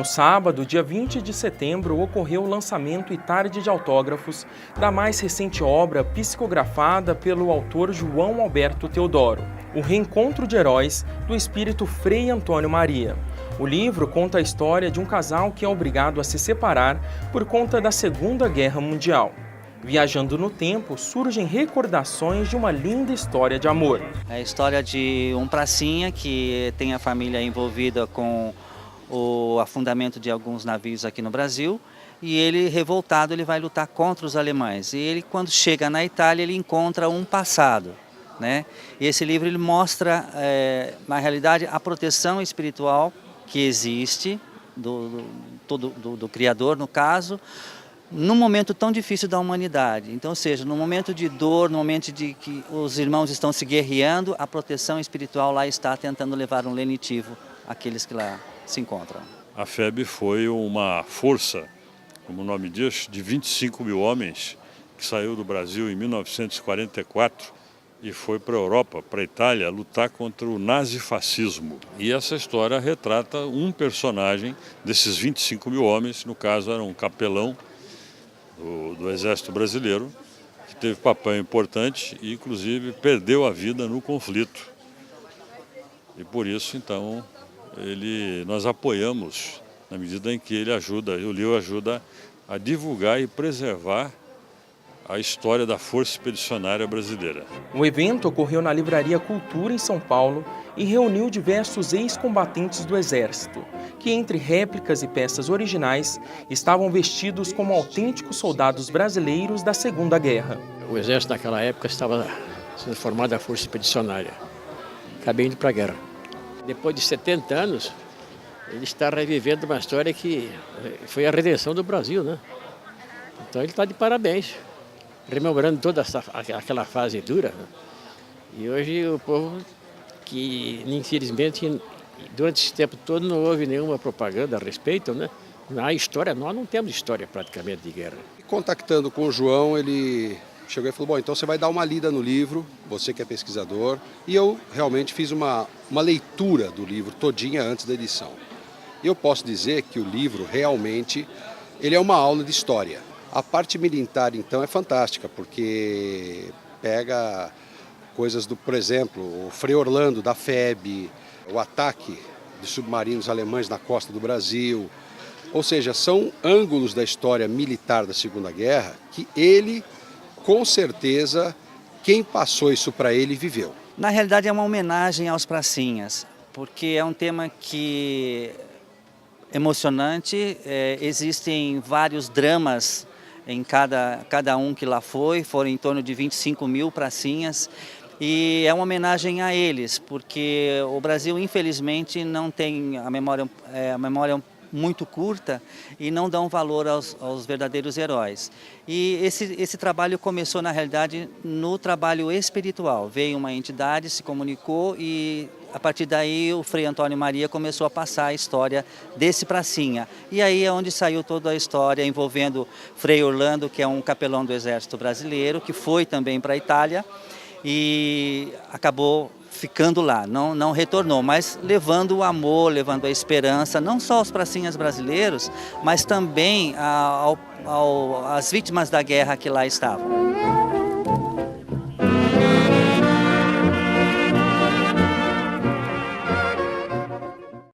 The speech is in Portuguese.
No sábado, dia 20 de setembro, ocorreu o lançamento e tarde de autógrafos da mais recente obra psicografada pelo autor João Alberto Teodoro, O Reencontro de Heróis, do espírito Frei Antônio Maria. O livro conta a história de um casal que é obrigado a se separar por conta da Segunda Guerra Mundial. Viajando no tempo, surgem recordações de uma linda história de amor. É a história de um pracinha que tem a família envolvida com o afundamento de alguns navios aqui no Brasil, e ele, revoltado, ele vai lutar contra os alemães. E ele, quando chega na Itália, ele encontra um passado, né? E esse livro ele mostra, na realidade, a proteção espiritual que existe do Criador, no caso, num momento tão difícil da humanidade. Então, ou seja, no momento de dor, no momento de que os irmãos estão se guerreando, a proteção espiritual lá está tentando levar um lenitivo àqueles que lá se encontram. A FEB foi uma força, como o nome diz, de 25 mil homens que saiu do Brasil em 1944 e foi para a Europa, para a Itália, lutar contra o nazifascismo. E essa história retrata um personagem desses 25 mil homens, no caso era um capelão do Exército Brasileiro, que teve papel importante e, inclusive, perdeu a vida no conflito. E por isso, então, nós apoiamos na medida em que o livro ajuda a divulgar e preservar a história da Força Expedicionária Brasileira. O evento ocorreu na Livraria Cultura, em São Paulo, e reuniu diversos ex-combatentes do Exército, que entre réplicas e peças originais estavam vestidos como autênticos soldados brasileiros da Segunda Guerra. O Exército naquela época estava sendo formada a Força Expedicionária, acabei indo para a guerra. Depois de 70 anos, ele está revivendo uma história que foi a redenção do Brasil, né? Então ele está de parabéns, rememorando toda aquela fase dura, né? E hoje o povo, que infelizmente durante esse tempo todo não houve nenhuma propaganda a respeito, né? Na história, nós não temos história praticamente de guerra. Contactando com o João, ele chegou e falou, bom, então você vai dar uma lida no livro, você que é pesquisador, e eu realmente fiz uma leitura do livro todinha antes da edição. E eu posso dizer que o livro realmente, ele é uma aula de história. A parte militar, então, é fantástica, porque pega coisas por exemplo, o Frei Orlando da FEB, o ataque de submarinos alemães na costa do Brasil. Ou seja, são ângulos da história militar da Segunda Guerra que ele, com certeza, quem passou isso para ele viveu. Na realidade é uma homenagem aos pracinhas, porque é um tema que emocionante, existem vários dramas em cada um que lá foram em torno de 25 mil pracinhas, e é uma homenagem a eles, porque o Brasil infelizmente não tem a memória muito curta e não dão valor aos verdadeiros heróis. E esse trabalho começou, na realidade, no trabalho espiritual. Veio uma entidade, se comunicou e, a partir daí, o Frei Antônio Maria começou a passar a história desse pracinha. E aí é onde saiu toda a história envolvendo Frei Orlando, que é um capelão do Exército Brasileiro, que foi também para a Itália e acabou ficando lá, não retornou, mas levando o amor, levando a esperança, não só aos pracinhas brasileiros, mas também às vítimas da guerra que lá estavam.